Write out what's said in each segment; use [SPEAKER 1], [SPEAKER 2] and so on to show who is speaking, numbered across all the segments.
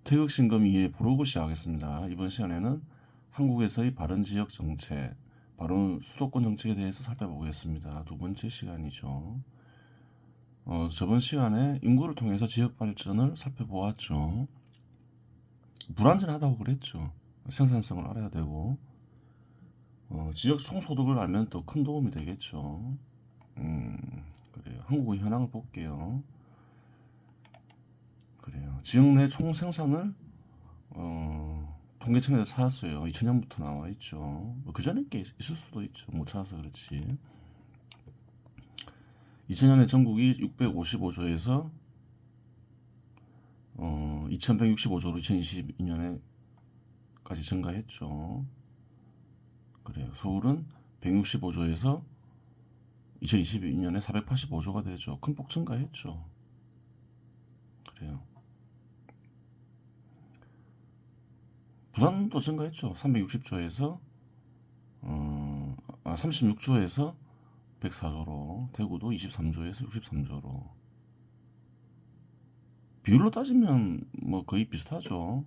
[SPEAKER 1] 태극신검 2의 프로그 시작하겠습니다. 이번 시간에는 한국에서의 바른 지역 정책, 바른 수도권 정책에 대해서 살펴보겠습니다. 두 번째 시간이죠. 저번 시간에 인구를 통해서 지역 발전을 살펴보았죠. 불완전하다고 그랬죠. 생산성을 알아야 되고 지역 총소득을 알면 더 큰 도움이 되겠죠. 그래요. 한국의 현황을 볼게요. 그래요. 지역 내 총생산을 통계청에서 찾았어요. 2000년부터 나와 있죠. 그 전에 게 있을 수도 있죠. 못 찾아서 그렇지. 2000년에 전국이 655조에서 2165조로 2022년에까지 증가했죠. 그래요. 서울은 165조에서 2022년에 485조가 되죠. 큰 폭 증가했죠. 그래요. 부산도 증가했죠. 360조에서 36조에서 104조로, 대구도 23조에서 63조로. 비율로 따지면 뭐 거의 비슷하죠.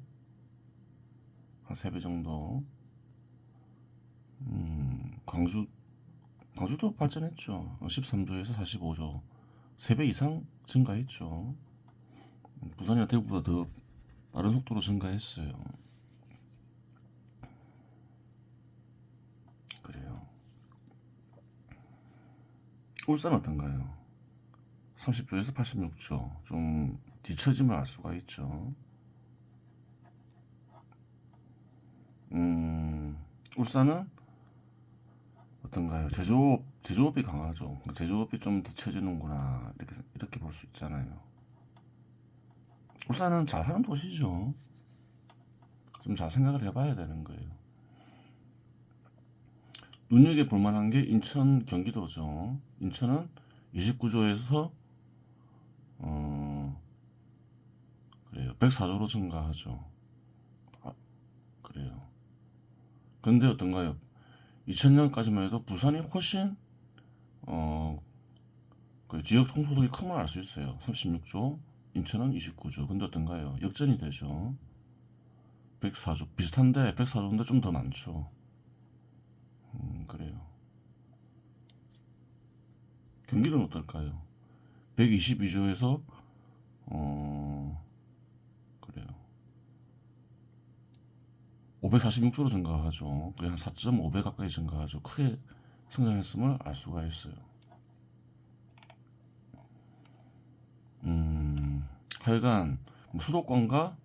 [SPEAKER 1] 한 3배 정도. 광주도 발전했죠. 13조에서 45조. 3배 이상 증가했죠. 부산이나 대구보다 더 빠른 속도로 증가했어요. 그래요. 울산 어떤가요? 30조에서 86조. 좀 뒤처짐을 알 수가 있죠. 울산은 어떤가요? 제조업이 강하죠. 제조업이 좀 뒤처지는구나. 이렇게 볼 수 있잖아요. 울산은 잘 사는 도시죠. 좀 잘 생각을 해봐야 되는 거예요. 눈여겨볼 만한 게 인천, 경기도죠. 인천은 29조에서 그래요. 104조로 증가하죠. 그래요. 근데 어떤가요? 2000년까지만 해도 부산이 훨씬 그 지역 총소득이 큰 걸 알 수 있어요. 36조, 인천은 29조. 근데 어떤가요? 역전이 되죠. 104조 비슷한데 104조인데 좀 더 많죠. 그래요. 경기도는 어떨까요? 122조에서 그래요. 546조로 증가하죠. 거의 한 4.5배 가까이 증가하죠. 크게 성장했음을 알 수가 있어요. 하여간 수도권과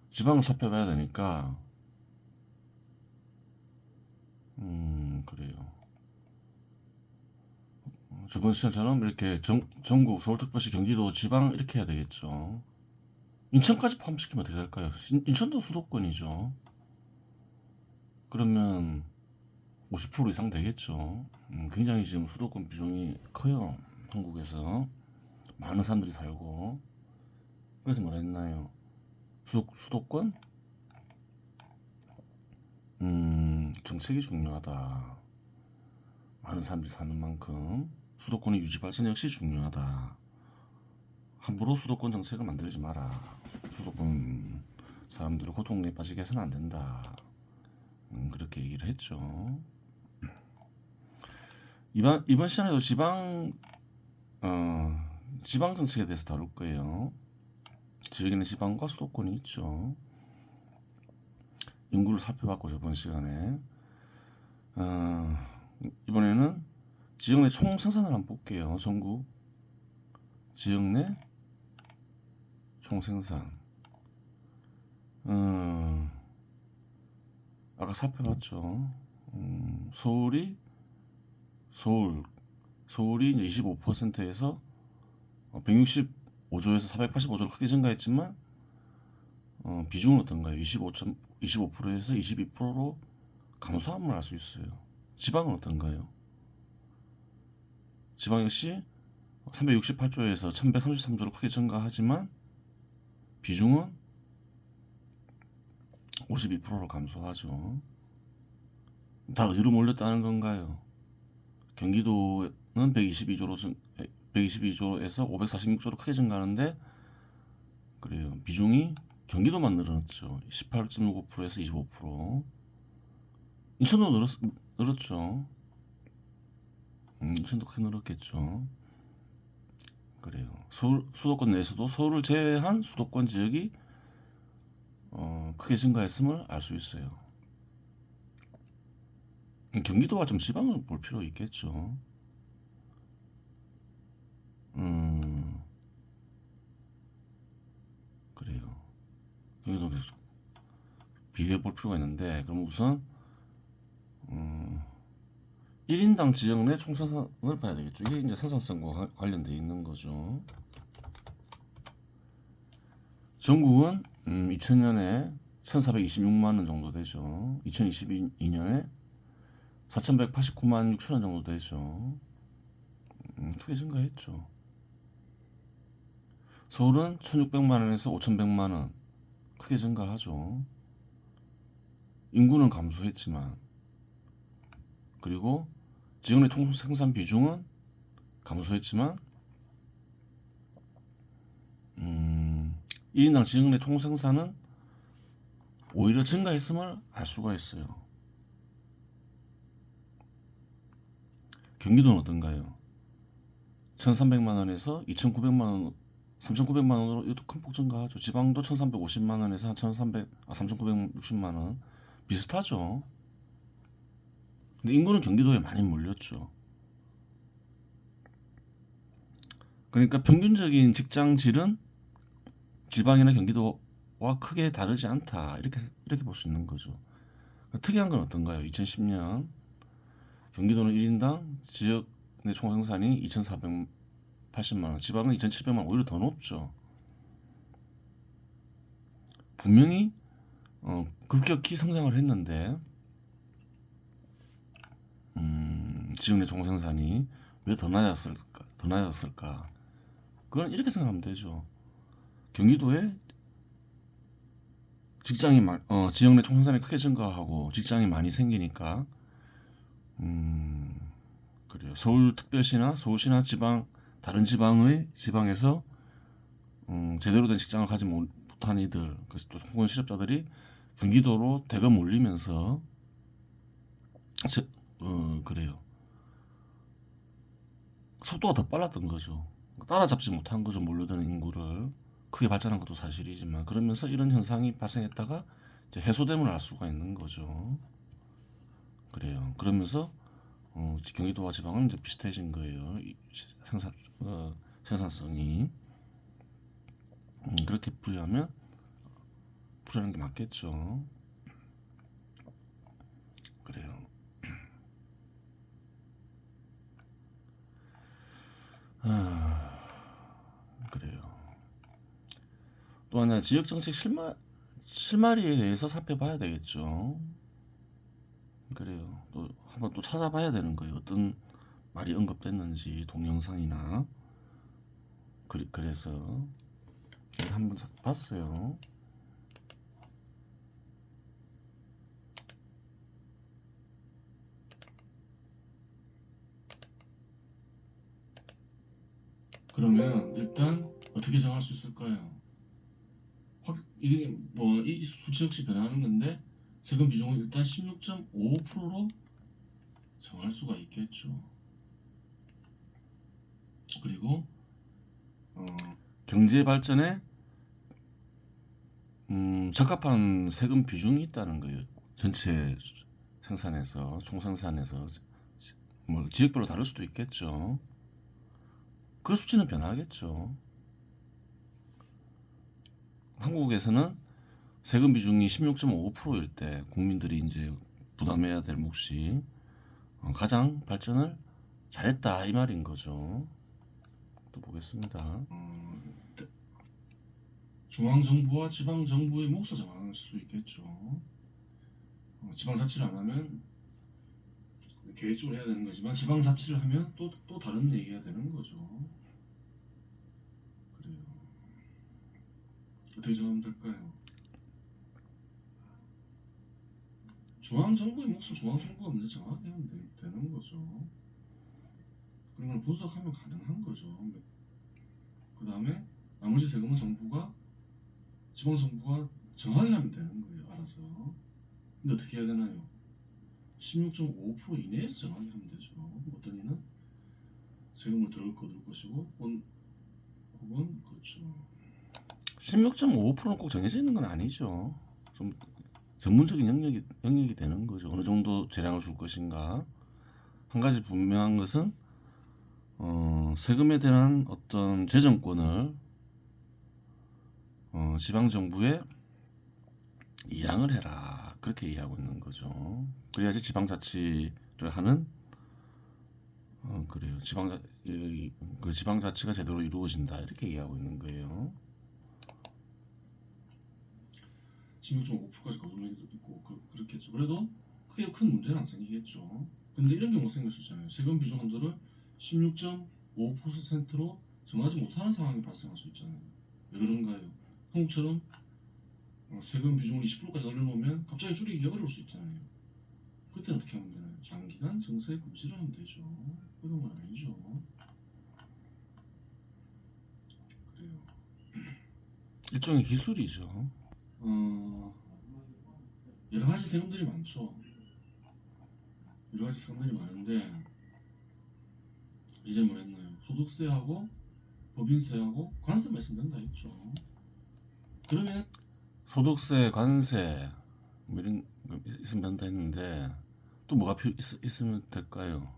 [SPEAKER 1] 지방을 살펴봐야 되니까 그래요. 저번 시간처럼 이렇게 전국, 서울특별시, 경기도, 지방 이렇게 해야 되겠죠. 인천까지 포함시키면 어떻게 될까요? 인천도 수도권이죠. 그러면 50% 이상 되겠죠. 굉장히 지금 수도권 비중이 커요. 한국에서 많은 사람들이 살고. 그래서 뭐라 했나요? 수도권 정책이 중요하다. 많은 사람들이 사는 만큼 수도권의 유지 발전 역시 중요하다. 함부로 수도권 정책을 만들지 마라. 수도권 사람들을 고통에 빠지게 해서는 안 된다. 그렇게 얘기를 했죠. 이번 시간에도 지방 정책에 대해서 다룰 거예요. 지역에는 지방과 수도권이 있죠. 인구를 살펴봤고 저번 시간에 이번에는 지역 내 총 생산을 한번 볼게요. 전국 지역 내 총 생산. 아까 살펴봤죠. 서울이 이제 25%에서 165조에서 485조로 크게 증가했지만 비중은 어떤가요? 25%에서 22%로 감소함을 알 수 있어요. 지방은 어떤가요? 지방 역시 368조에서 1133조로 크게 증가하지만 비중은 52%로 감소하죠. 다 어디로 몰렸다는 건가요? 경기도는 122조에서 546조로 크게 증가하는데 그래요. 비중이 경기도만 늘었죠. 18.65%에서 25%. 인천도 늘었죠. 인천도 크게 늘었겠죠. 그래요. 서울 수도권 내에서도 서울을 제외한 수도권 지역이 크게 증가했음을 알 수 있어요. 경기도가 좀 지방을 볼 필요 있겠죠. 그래요. 경기도 계속 비교해 볼 필요가 있는데, 그럼 우선 1인당 지역 내 총생산을 봐야 되겠죠. 이게 이제 생산성과 관련되어 있는 거죠. 전국은 2000년에 1426만 원 정도 되죠. 2022년에 4189만 6천 원 정도 되죠. 크게 증가했죠. 서울은 1600만 원에서 5100만 원 크게 증가하죠. 인구는 감소했지만, 그리고 지역 내 총생산 비중은 감소했지만 1인당 지역 내 총생산은 오히려 증가했음을 알 수가 있어요. 경기도는 어떤가요? 1300만 원에서 2900만 원, 3900만 원으로 이것도 큰 폭 증가하죠. 지방도 1350만 원에서 3960만 원 비슷하죠. 근데 인구는 경기도에 많이 몰렸죠. 그러니까 평균적인 직장 질은 지방이나 경기도와 크게 다르지 않다. 이렇게 볼 수 있는 거죠. 특이한 건 어떤가요? 2010년 경기도는 1인당 지역 내 총생산이 2,480만 원, 지방은 2,700만 원, 오히려 더 높죠. 분명히 급격히 성장을 했는데 지역 내 총생산이 왜 더 낮았을까? 그건 이렇게 생각하면 되죠. 경기도에 지역 내 총생산이 크게 증가하고 직장이 많이 생기니까 그래요. 서울특별시나 서울시나 다른 지방에서 제대로 된 직장을 가지 못한 이들, 또 공무원 실업자들이 경기도로 대거 몰리면서 그래요. 속도가 더 빨랐던 거죠. 따라잡지 못한 거죠. 몰려드는 인구를. 크게 발전한 것도 사실이지만, 그러면서 이런 현상이 발생했다가 이제 해소됨을 알 수가 있는 거죠. 그래요. 그러면서 경기도와 지방은 이제 비슷해진 거예요. 생산성이. 그렇게 풀이하는 게 맞겠죠. 그래요. 그래요. 또 하나 지역정책 실마리에 대해서 살펴봐야 되겠죠. 그래요. 또 한번 또 찾아봐야 되는 거예요. 어떤 말이 언급됐는지 동영상이나 그래서 한번 봤어요. 그러면 일단 어떻게 정할 수 있을까요? 이게 뭐 이 수치 역시 변하는 건데 세금 비중은 일단 16.55%로 정할 수가 있겠죠. 그리고 경제 발전에 적합한 세금 비중이 있다는 거예요. 전체 생산에서 총생산에서 뭐 지역별로 다를 수도 있겠죠. 그 수치는 변하겠죠. 한국에서는 세금 비중이 16.5%일 때 국민들이 이제 부담해야 될 몫이 가장 발전을 잘했다 이 말인 거죠. 또 보겠습니다. 중앙정부와 지방정부의 몫을 정할 수 있겠죠. 지방자치를 안 하면 계획적으로 해야 되는 거지만 지방자치를 하면 또 다른 얘기가 되는 거죠. 그래요. 어떻게 정하면 될까요? 중앙정부의 몫을 중앙정부가 먼저 정하게 하면 되는 거죠. 그런 걸 분석하면 가능한 거죠. 그 다음에 나머지 세금은 정부가
[SPEAKER 2] 지방정부가 정하게 하면 되는 거예요. 알아서. 근데 어떻게 해야 되나요? 16.5% 이내에서 정하게 하면 되죠. 어떤 이는 세금을 덜 거둘 것이고 혹은 그렇죠.
[SPEAKER 1] 16.5%는 꼭 정해져 있는 건 아니죠. 좀 전문적인 영역이 되는 거죠. 어느 정도 재량을 줄 것인가. 한 가지 분명한 것은 세금에 대한 어떤 재정권을 지방 정부에 이양을 해라, 그렇게 이해하고 있는 거죠. 그래야지 지방자치를 하는 그래요. 그 지방자치가 제대로 이루어진다, 이렇게 이해하고 있는 거예요.
[SPEAKER 2] 16.5%까지 거두는 게 있고 그렇겠죠. 그래도 크게 큰 문제는 안 생기겠죠. 근데 이런 경우 생길 수 있잖아요. 세금 비중 한도를 16.5%로 정하지 못하는 상황이 발생할 수 있잖아요. 왜 그런가요? 한국처럼 세금 비중을 20%까지 올려놓으면 갑자기 줄이기 어려울 수 있잖아요. 그때는 어떻게 하면 되나요? 장기간 정세 금지를 하면 되죠. 그런 건 아니죠. 그래요.
[SPEAKER 1] 일종의 기술이죠.
[SPEAKER 2] 여러 가지 세금들이 많죠. 여러 가지 세금들이 많은데 이제 뭐랬나요? 소득세하고 법인세하고 관세만 있으면 된다 했죠. 그러면
[SPEAKER 1] 소득세, 관세 뭐 이런 거 있으면 된다 했는데 또 뭐가 있으면 될까요?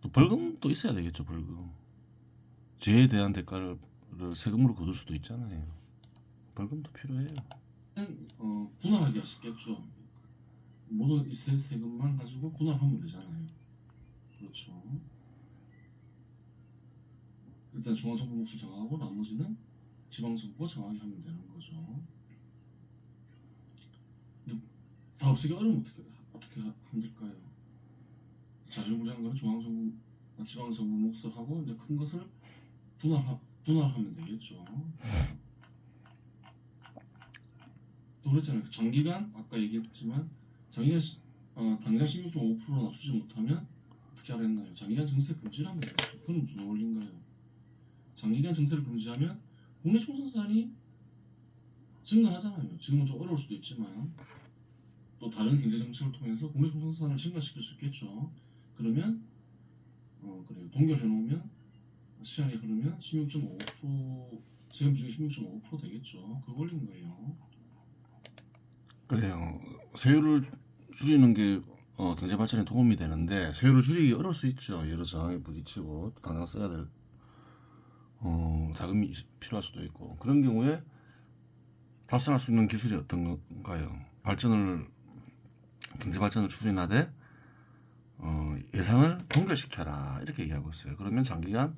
[SPEAKER 1] 또 벌금도 있어야 되겠죠. 벌금. 죄에 대한 대가를 세금으로 거둘 수도 있잖아요. 벌금도 필요해요.
[SPEAKER 2] 분할하기가 쉽겠죠. 모든 이 세금만 가지고 분할하면 되잖아요. 그렇죠. 일단 중앙정부 몫을 정하고 나머지는 지방정부가 정하게 하면 되는 거죠. 근데 다 없애기 어려우면 어떻게 하면 될까요? 자주무리한 거는 중앙정부, 지방정부 몫을 하고 이제 큰 것을 분할하면 되겠죠. 또 그랬잖아요. 장기간 아까 얘기했지만 장기간 당장 16.5% 낮추지 못하면 어떻게 하라 했나요? 장기간 정세 금지를 하면 되겠죠. 그건 무슨 원리인가요? 장기간 정세를 금지하면 국내 총선산이 증가하잖아요. 지금은 좀 어려울 수도 있지만 또 다른 경제 정책을 통해서 국내 총선산을 증가시킬 수 있겠죠. 그러면 그래요. 동결해 놓으면 시간이 흐르면 16.5% 세금 비중이 16.5% 되겠죠. 그 원리인 거예요.
[SPEAKER 1] 그래요. 세율을 줄이는 게 경제 발전에 도움이 되는데 세율을 줄이기 어려울 수 있죠. 여러 저항에 부딪히고 당장 써야 될 자금이 필요할 수도 있고, 그런 경우에 발생할 수 있는 기술이 어떤 건가요? 경제 발전을 추진하되 예산을 동결시켜라, 이렇게 얘기하고 있어요. 그러면 장기간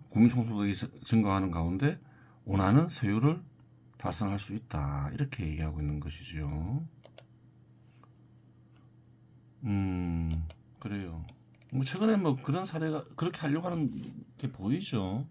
[SPEAKER 1] 국민 총소득이 증가하는 가운데 원하는 세율을 달성할 수 있다, 이렇게 얘기하고 있는 것이죠. 그래요. 뭐 최근에 뭐 그런 사례가 그렇게 하려고 하는 게 보이죠.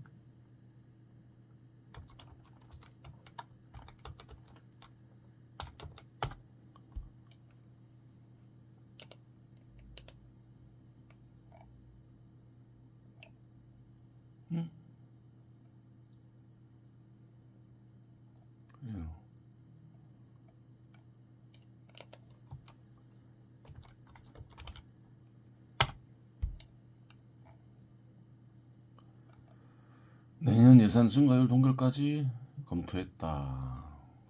[SPEAKER 1] 그래요. 내년 예산 증가율 동결까지 검토했다.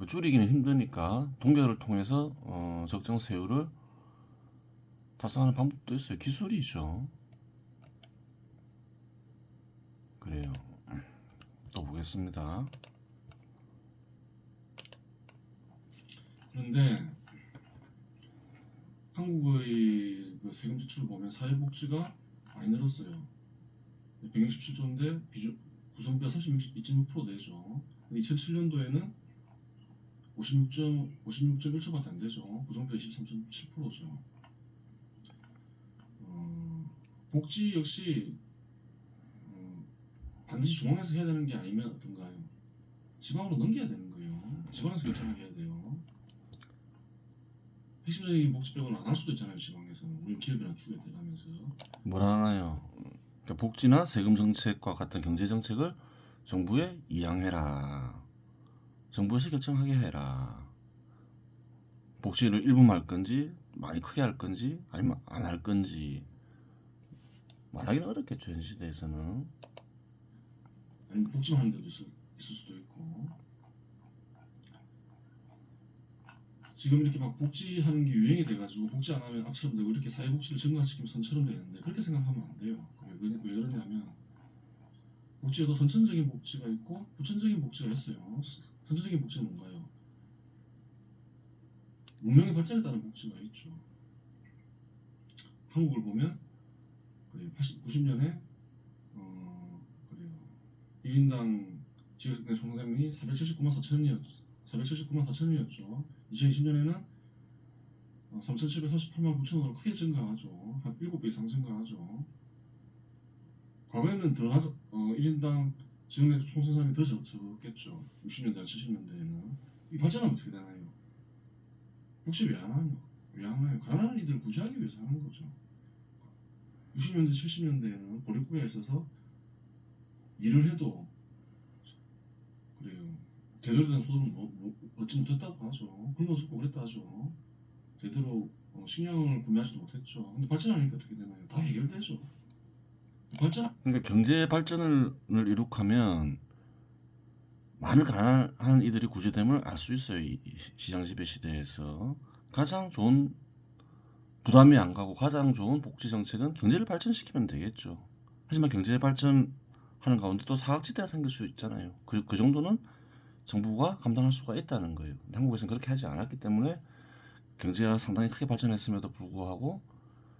[SPEAKER 1] 줄이기는 힘드니까 동결을 통해서 적정 세율을 달성하는 방법도 있어요. 기술이죠. 그래요. 또 보겠습니다.
[SPEAKER 2] 그런데 한국의 그 세금 지출을 보면 사회복지가 많이 늘었어요. 167조인데 구성비가 32.6% 되죠. 2007년도에는 56.1초밖에 안 되죠. 구성비가 23.7%죠. 복지 역시 반드시 중앙에서 해야 되는 게 아니면 어떤가요? 지방으로 넘겨야 되는 거예요. 지방에서 결정해야 돼요. 핵심적인 복지 빼고는 안 할 수도 있잖아요. 지방에서는 우리 기업이나 투에 들어가면서
[SPEAKER 1] 뭘 하나요? 그러니까 복지나 세금 정책과 같은 경제 정책을 정부에 이양해라. 정부에서 결정하게 해라. 복지를 일부만 할 건지 많이 크게 할 건지 아니면 안 할 건지 말하기는 어렵겠죠. 현 시대에서는.
[SPEAKER 2] 아니면 복지만 하는 데도 있을 수도 있고. 지금 이렇게 막 복지하는 게 유행이 돼가지고 복지 안 하면 악처럼 되고 이렇게 사회복지를 증가시키면 선처럼 되는데 그렇게 생각하면 안 돼요. 왜 그러냐면 복지에도 선천적인 복지가 있고 후천적인 복지가 있어요. 선천적인 복지는 뭔가요? 문명의 발전에 따른 복지가 있죠. 한국을 보면 그래요. 90년에 그래요. 1인당 지역내 총생산이 479만 4천이었죠. 2020년에는 3,748만 9천으로 크게 증가하죠. 한 7배 이상 증가하죠. 과거에는 더 1인당 지역내 총생산이 더 적겠죠. 60년대, 70년대에는. 이 발전하면 어떻게 되나요? 혹시 왜 안 하나요? 왜 안 하나요? 가난한 이들을 구제하기 위해서 하는 거죠. 60년대, 70년대에는 보릿고개에 있어서 일을 해도 그래요. 제대로 된 소득을 얻지 못했다고 하죠. 굶어 죽고 그랬다 하죠. 제대로 식량을 구매하지도 못했죠. 근데 발전하니까 어떻게 되나요? 다 해결되죠. 발전
[SPEAKER 1] 그러니까 경제 발전을 이룩하면 많은 가난한 이들이 구제됨을 알 수 있어요. 이 시장 지배 시대에서 가장 좋은 부담이 안 가고 가장 좋은 복지 정책은 경제를 발전시키면 되겠죠. 하지만 경제 발전하는 가운데 또 사각지대가 생길 수 있잖아요. 그 정도는 정부가 감당할 수가 있다는 거예요. 한국에서는 그렇게 하지 않았기 때문에 경제가 상당히 크게 발전했음에도 불구하고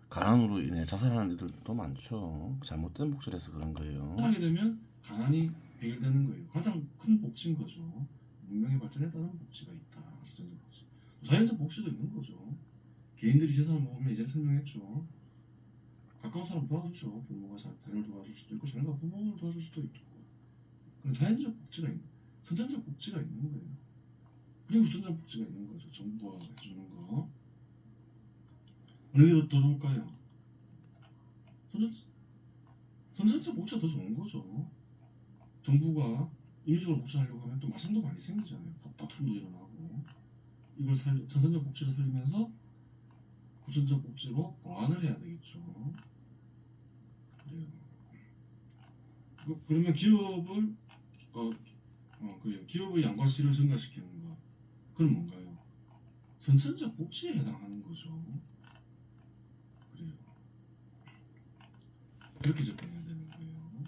[SPEAKER 1] 가난으로 인해 자살하는 이들도 많죠. 잘못된 복지를 해서 그런 거예요.
[SPEAKER 2] 하게 되면 가난이 해결되는 거예요. 가장 큰 복지인 거죠. 문명의 발전에 따른 복지가 있다. 사전적 복지. 자연적 복지도 있는 거죠. 개인들이 재산을 모으면 이제 설명했죠. 가까운 사람 도와주죠. 부모가 자녀를 도와줄 수도 있고 자녀가 부모를 도와줄 수도 있고. 그런 자연적 복지가 있는, 선천적 복지가 있는 거예요. 그리고 후천적 복지가 있는 거죠. 정부가 해주는 거. 어느 게 더 좋을까요? 선천적 복지가 더 좋은 거죠. 정부가 인위적으로 복지하려고 하면 또 말썽도 많이 생기잖아요. 다툼도 일어나고. 이걸 선천적 복지를 살리면서 후천적 복지로 보완을 해야 되겠죠. 그래요. 그러면 기업을 그래요. 기업의 양과 질을 증가시키는 것. 그건 뭔가요? 선천적 복지에 해당하는 거죠. 그래요. 그렇게 접근해야 되는 거예요.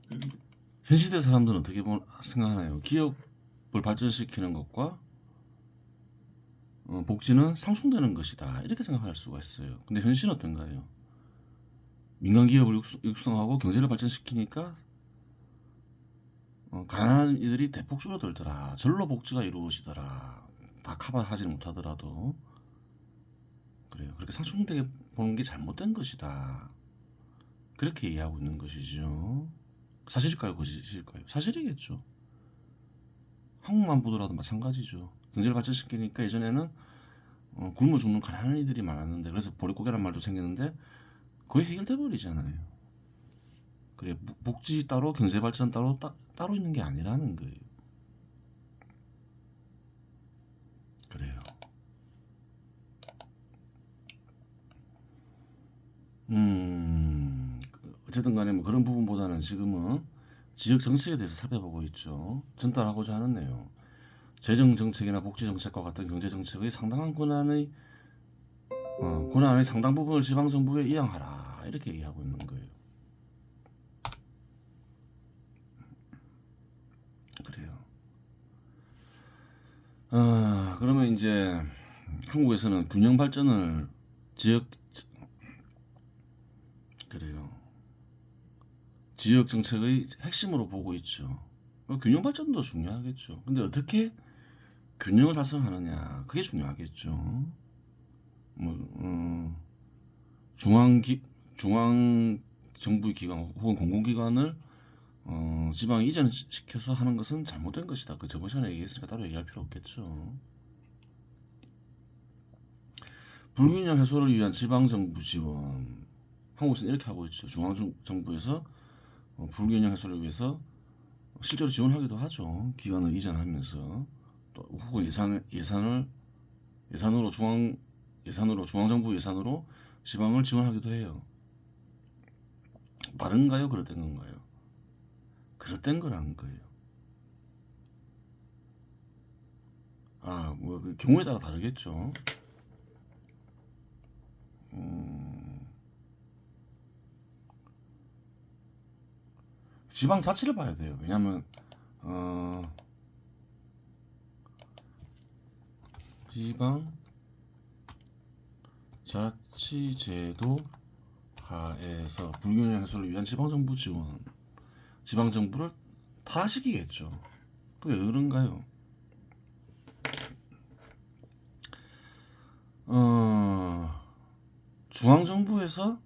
[SPEAKER 2] 그렇게
[SPEAKER 1] 현 시대 사람들은 어떻게 생각하나요? 기업을 발전시키는 것과 복지는 상충되는 것이다. 이렇게 생각할 수가 있어요. 근데 현실은 어떤가요? 민간 기업을 육성하고 경제를 발전시키니까 가난한 이들이 대폭 줄어들더라. 절로 복지가 이루어지더라. 다 커버하지는 못하더라도 그래요. 그렇게 상충되게 보는 게 잘못된 것이다. 그렇게 이해하고 있는 것이죠. 사실일까요? 거짓일까요? 사실이겠죠. 한국만 보더라도 마찬가지죠. 경제를 발전시키니까 예전에는 굶어 죽는 가난한 이들이 많았는데 그래서 보릿고개란 말도 생겼는데 거의 해결돼 버리잖아요. 그래 복지 따로 경제 발전 따로 있는 게 아니라는 거예요. 그래요. 어쨌든 간에 뭐 그런 부분보다는 지금은 지역 정책에 대해서 살펴보고 있죠. 전달하고자 하는 내용. 재정 정책이나 복지 정책과 같은 경제 정책의 상당한 권한의 상당 부분을 지방 정부에 이양하라 이렇게 얘기하고 있는 거예요. 그래요. 그러면 이제 한국에서는 균형 발전을 지역 정책의 핵심으로 보고 있죠. 균형 발전도 중요하겠죠. 근데 어떻게 균형을 달성하느냐 그게 중요하겠죠. 뭐 중앙 정부 기관 혹은 공공기관을 지방에 이전시켜서 하는 것은 잘못된 것이다. 그 저번 시간에 얘기했으니까 따로 얘기할 필요 없겠죠. 불균형 해소를 위한 지방정부 지원. 한국에서는 이렇게 하고 있죠. 중앙정부에서 불균형 해소를 위해서 실제로 지원하기도 하죠. 기관을 이전하면서 또 혹은 예산으로 중앙정부 예산으로 지방을 지원하기도 해요. 바른가요? 그릇된 건가요? 그릇된 거라는 거예요. 뭐 그 경우에 따라 다르겠죠. 지방 자치를 봐야 돼요. 왜냐면 지방 자치제도 하에서 불균형 해소를 위한 지방정부 지원, 지방정부를 타락시키겠죠. 그 왜 그런가요? 중앙정부에서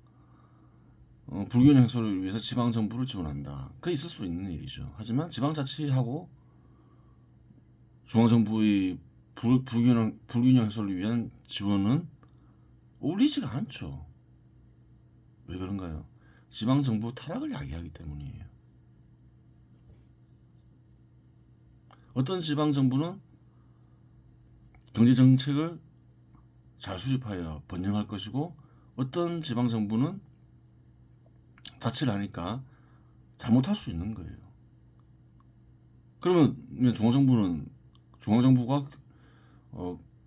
[SPEAKER 1] 불균형 해소를 위해서 지방정부를 지원한다. 그게 있을 수 있는 일이죠. 하지만 지방자치하고 중앙정부의 불균형 해소를 위한 지원은 어울리지가 않죠. 왜 그런가요? 지방정부 타락을 야기하기 때문이에요. 어떤 지방정부는 경제정책을 잘 수립하여 번영할 것이고 어떤 지방정부는 자치를 하니까 잘못할 수 있는 거예요. 그러면 중앙정부가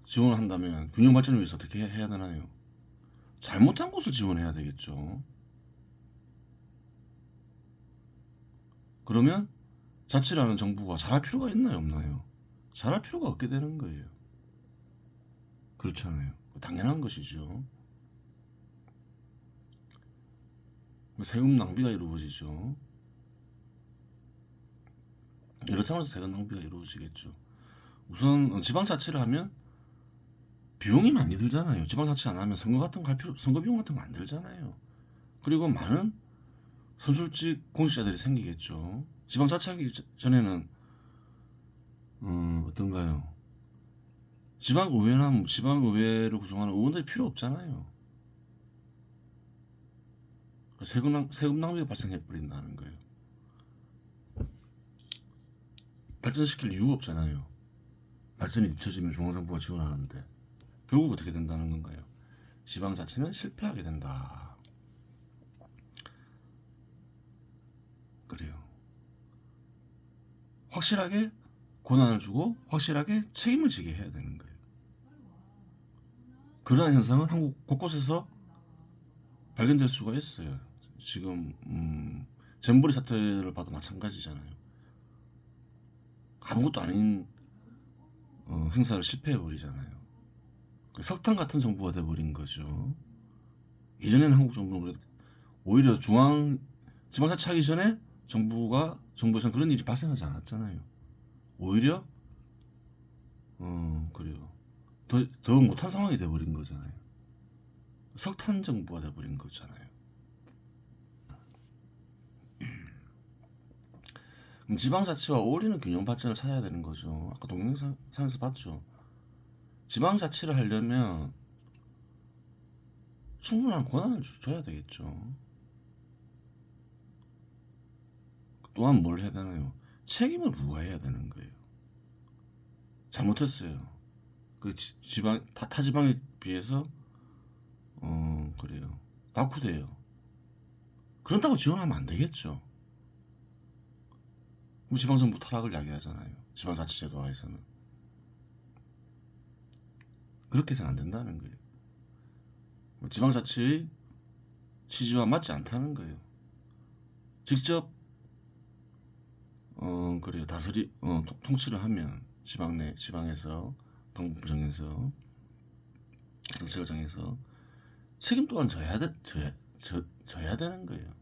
[SPEAKER 1] 지원을 한다면 균형 발전을 위해서 어떻게 해야 되나요? 잘못한 곳을 지원해야 되겠죠. 그러면 자치라는 정부가 잘할 필요가 있나요, 없나요? 잘할 필요가 없게 되는 거예요. 그렇잖아요. 당연한 것이죠. 세금 낭비가 이루어지죠. 여러 차원에서 세금 낭비가 이루어지겠죠. 우선 지방자치를 하면 비용이 많이 들잖아요. 지방자치 안 하면 선거 비용 같은 거 안 들잖아요. 그리고 많은 선출직 공직자들이 생기겠죠. 지방자치하기 전에는 어떤가요? 지방의회나 지방의회를 구성하는 의원들이 필요 없잖아요. 세금 낭비가 발생해 버린다는 거예요. 발전시킬 이유가 없잖아요. 발전이 뒤처지면 중앙정부가 지원하는데 결국 어떻게 된다는 건가요? 지방자치는 실패하게 된다. 그래요. 확실하게 권한을 주고 확실하게 책임을 지게 해야 되는 거예요. 그러한 현상은 한국 곳곳에서 발견될 수가 있어요. 지금 잼버리 사태를 봐도 마찬가지잖아요. 아무것도 아닌 행사를 실패해버리잖아요. 석탄 같은 정부가 돼버린 거죠. 예전에는 한국 정부는 오히려 지방자치 하기 전에 정부에서는 그런 일이 발생하지 않았잖아요. 오히려 그래요. 더 못한 상황이 돼버린 거잖아요. 석탄 정부가 돼버린 거잖아요. 그럼 지방자치와 어울리는 균형 발전을 찾아야 되는 거죠. 아까 동영상에서 봤죠. 지방자치를 하려면 충분한 권한을 줘야 되겠죠. 또한 뭘 해야 되나요? 책임을 부과해야 되는 거예요. 잘못했어요. 그 타 지방에 비해서 그래요. 낙후돼요. 그런다고 지원하면 안 되겠죠. 그럼 지방정부 타락을 야기하잖아요. 지방자치제도화에서는 그렇게 해서는 안 된다는 거예요. 지방자치의 취지와 맞지 않다는 거예요. 직접 그래요. 통치를 하면 지방에서 방법을 정해서 정책을 정해서 책임 또한 져야 되는 거예요.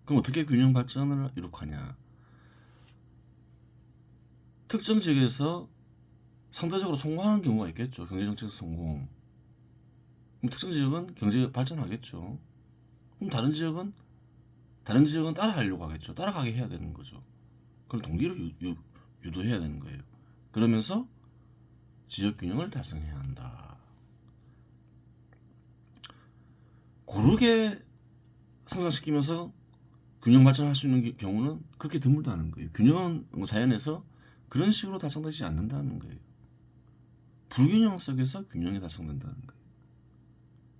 [SPEAKER 1] 그럼 어떻게 균형 발전을 이룩하냐? 특정 지역에서 상대적으로 성공하는 경우가 있겠죠. 경제정책 성공. 그럼 특정 지역은 경제 발전하겠죠. 그럼 다른 지역은 따라하려고 하겠죠. 따라가게 해야 되는 거죠. 그럼 동기를 유도해야 되는 거예요. 그러면서 지역 균형을 달성해야 한다. 고르게 성장시키면서 균형 발전할 수 있는 경우는 그렇게 드물다는 거예요. 균형은 자연에서 그런 식으로 달성되지 않는다는 거예요. 불균형 속에서 균형이 달성된다는 거예요.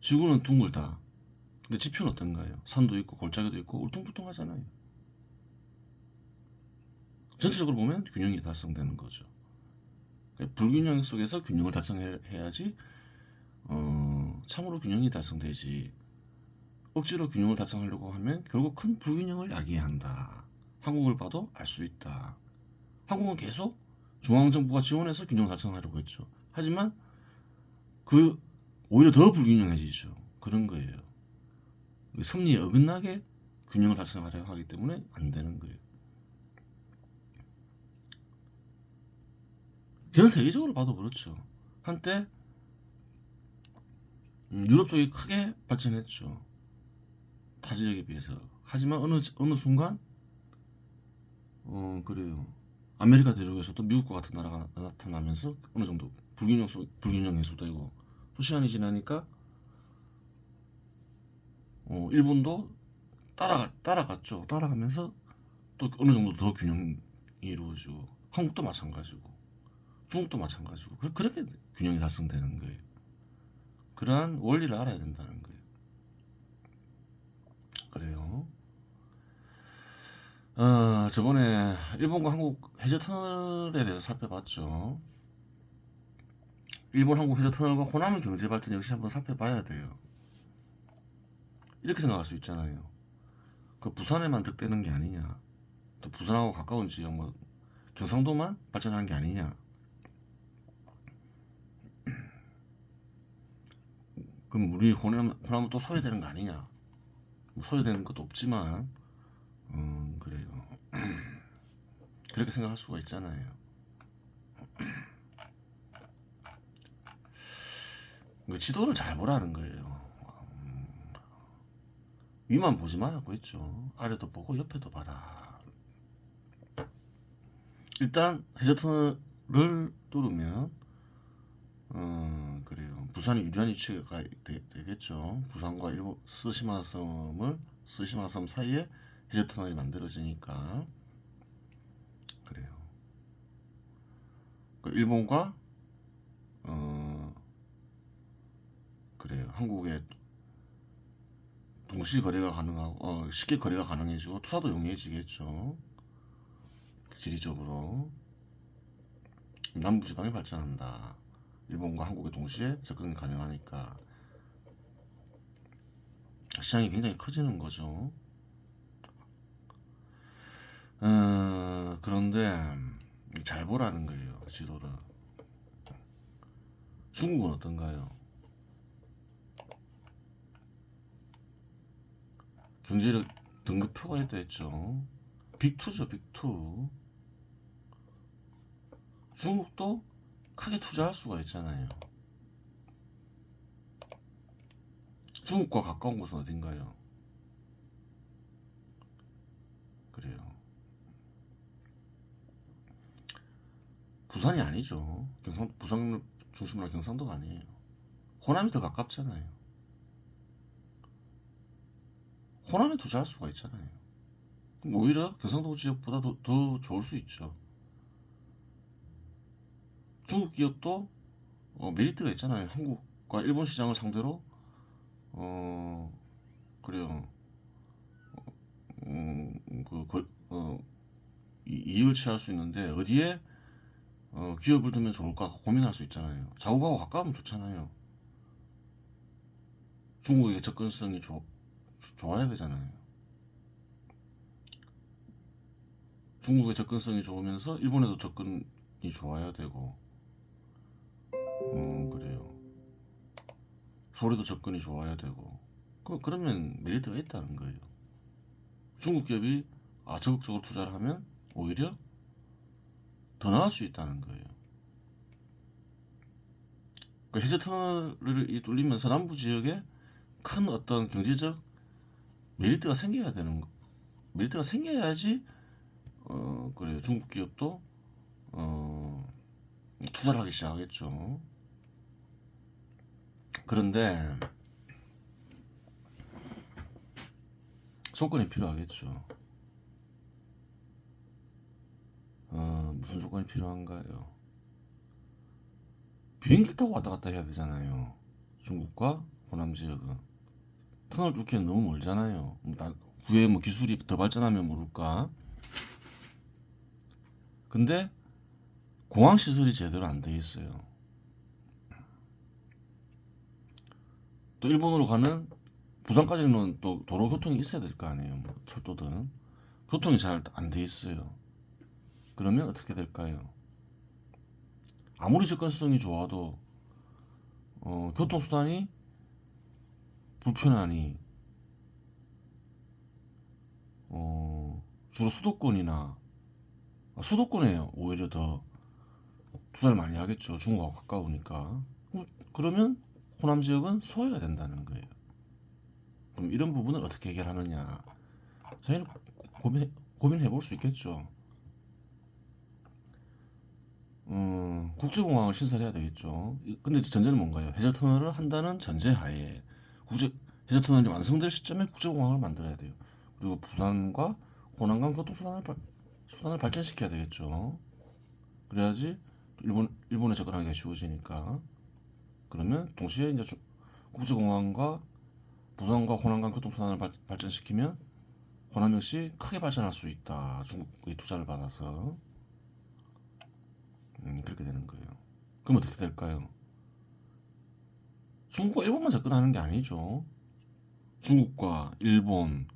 [SPEAKER 1] 지구는 둥글다. 근데 지표는 어떤가요? 산도 있고 골짜기도 있고 울퉁불퉁하잖아요. 전체적으로 보면 균형이 달성되는 거죠. 불균형 속에서 균형을 달성해야지 참으로 균형이 달성되지. 억지로 균형을 달성하려고 하면 결국 큰 불균형을 야기한다. 한국을 봐도 알 수 있다. 한국은 계속 중앙정부가 지원해서 균형 달성하려고 했죠. 하지만 그 오히려 더 불균형해지죠. 그런 거예요. 섭리에 어긋나게 균형을 달성하려고 하기 때문에 안 되는 거예요. 전 세계적으로 봐도 그렇죠. 한때 유럽 쪽이 크게 발전했죠. 타 지역에 비해서. 하지만 어느 순간 그래요. 아메리카 대륙에서도 미국과 같은 나라가 나타나면서 어느 정도 불균형 해소되고 또 시간이 지나니까 일본도 따라갔죠. 따라가면서 또 어느 정도 더 균형이 이루어지고 한국도 마찬가지고 중국도 마찬가지고 그렇게 균형이 달성되는 거예요. 그러한 원리를 알아야 된다는 거예요. 그래요. 저번에 일본과 한국 해저 터널에 대해서 살펴봤죠. 일본 한국 해저 터널과 호남의 경제 발전 역시 한번 살펴봐야 돼요. 이렇게 생각할 수 있잖아요. 그 부산에만 득되는 게 아니냐. 또 부산하고 가까운 지역 뭐 경상도만 발전하는 게 아니냐. 그럼 우리 호남은 또 소외되는 거 아니냐. 뭐 소외되는 것도 없지만 그래요. 그렇게 생각할 수가 있잖아요. 지도를 잘 보라는 거예요. 위만 보지 말라고 했죠. 아래도 보고 옆에도 봐라. 일단 해저터널을 뚫으면 그래요. 부산이 유리한 위치가 되겠죠. 부산과 일본 스시마섬 사이에 해저터널이 만들어지니까 그래요. 일본과 그래요. 한국의 동시 거래가 가능하고 쉽게 거래가 가능해지고 투자도 용이해지겠죠. 지리적으로 남부지방이 발전한다. 일본과 한국의 동시에 접근이 가능하니까 시장이 굉장히 커지는 거죠. 그런데 잘 보라는 거예요. 지도를. 중국은 어떤가요? 경제력 등급표가 있다 했죠. 빅2죠, 빅2. 중국도 크게 투자할 수가 있잖아요. 중국과 가까운 곳은 어딘가요? 그래요. 부산이 아니죠. 부산 중심으로 경상도가 아니에요. 호남이 더 가깝잖아요. 호남에 투자할 수가 있잖아요. 그럼 오히려 경상도 지역보다 더 좋을 수 있죠. 중국 기업도 메리트가 있잖아요. 한국과 일본 시장을 상대로 그래요. 이익을 취할 수 있는데 어디에 기업을 두면 좋을까 고민할 수 있잖아요. 자국하고 가까우면 좋잖아요. 중국의 접근성이 좋아야 되잖아요. 중국의 접근성이 좋으면서 일본에도 접근이 좋아야 되고 그래요. 서울에도 접근이 좋아야 되고 그러면 메리트가 있다는 거예요. 중국 기업이 적극적으로 투자를 하면 오히려 더 나을 수 있다는 거예요. 해저 터널을 뚫리면서 남부 지역에 큰 어떤 경제적 메리트가 생겨야 되는 거. 메리트가 생겨야지 그래요. 중국 기업도 투자를 하기 시작하겠죠. 그런데 조건이 필요하겠죠. 무슨 조건이 필요한가요? 비행기 타고 왔다 갔다 해야 되잖아요. 중국과 호남 지역은 터널 뚫기는 너무 멀잖아요. 후에 뭐 기술이 더 발전하면 모를까. 근데 공항 시설이 제대로 안 돼 있어요. 또 일본으로 가는 부산까지는 또 도로 교통이 있어야 될 거 아니에요. 뭐 철도든 교통이 잘 안 돼 있어요. 그러면 어떻게 될까요? 아무리 접근성이 좋아도 교통수단이 불편하니 주로 수도권에 오히려 더 투자를 많이 하겠죠. 중국하고 가까우니까. 그러면 호남 지역은 소외가 된다는 거예요. 그럼 이런 부분을 어떻게 해결하느냐? 저희는 고민해 볼 수 있겠죠. 국제공항을 신설해야 되겠죠. 근데 전제는 뭔가요? 해저터널을 한다는 전제하에 해저터널이 완성될 시점에 국제공항을 만들어야 돼요. 그리고 부산과 호남간 교통수단을 발전시켜야 되겠죠. 그래야지 일본에 접근하기가 쉬워지니까. 그러면 동시에 이제 국제공항과 부산과 호남간 교통수단을 발전시키면 호남 역시 크게 발전할 수 있다. 중국의 투자를 받아서. 그렇게 되는 거예요. 그럼 어떻게 될까요? 중국과 일본만 접근하는 게 아니죠. 중국과 일본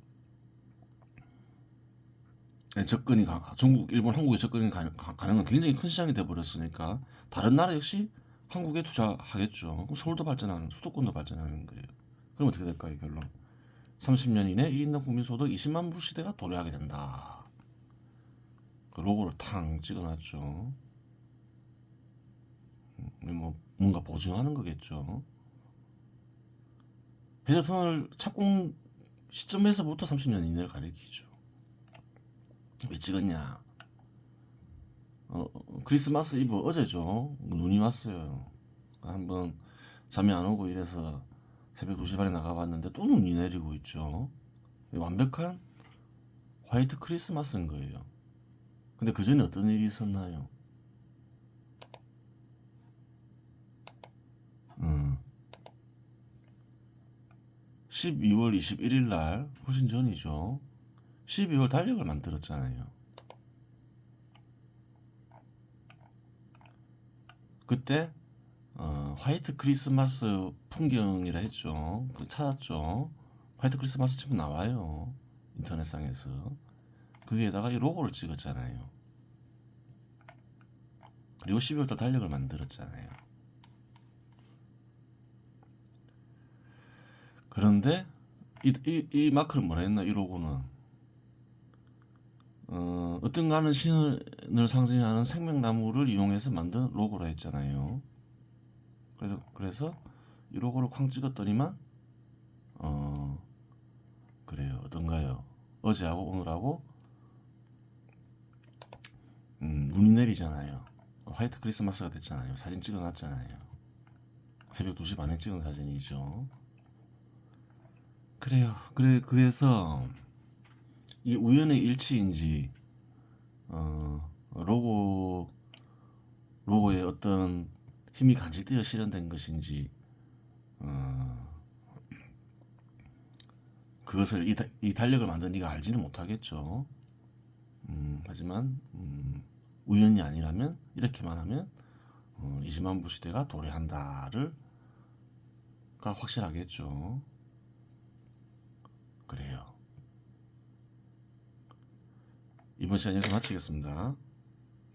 [SPEAKER 1] 중국, 일본, 한국의 접근이 가능한 굉장히 큰 시장이 돼버렸으니까 다른 나라 역시 한국에 투자하겠죠. 그럼 서울도 발전하는, 수도권도 발전하는 거예요. 그럼 어떻게 될까요, 결론? 30년 이내 1인당 국민소득 20만 불 시대가 도래하게 된다. 그 로고를 탕 찍어놨죠. 뭐 뭔가 보증하는 거겠죠. 해저터널 착공 시점에서부터 30년 이내를 가리키죠. 왜 찍었냐? 크리스마스 이브 어제죠. 눈이 왔어요. 한번 잠이 안 오고 이래서 새벽 2시 반에 나가봤는데 또 눈이 내리고 있죠. 완벽한 화이트 크리스마스인 거예요. 근데 그 전에 어떤 일이 있었나요? 12월 21일 날 훨씬 전이죠. 12월 달력을 만들었잖아요. 그때 화이트 크리스마스 풍경이라 했죠. 찾았죠. 화이트 크리스마스 치면 나와요. 인터넷상에서. 거기에다가 이 로고를 찍었잖아요. 그리고 12월달 달력을 만들었잖아요. 그런데 이 마크는 뭐라 했나? 이 로고는 어떤가는 신을 상징하는 생명나무를 이용해서 만든 로고라 했잖아요. 그래서 이 로고를 쾅 찍었더니만 그래요. 어떤가요? 어제하고 오늘하고 눈이 내리잖아요. 화이트 크리스마스가 됐잖아요. 사진 찍어놨잖아요. 새벽 2시 반에 찍은 사진이죠. 그래요. 그래서 이 우연의 일치인지 로고에 어떤 힘이 간직되어 실현된 것인지 그것을 이 달력을 만든 네가 알지는 못하겠죠. 하지만 우연이 아니라면 이렇게만 하면 20만 불 시대가 도래한다를 가 확실하겠죠. 그래요. 이번 시간 여기서 마치겠습니다.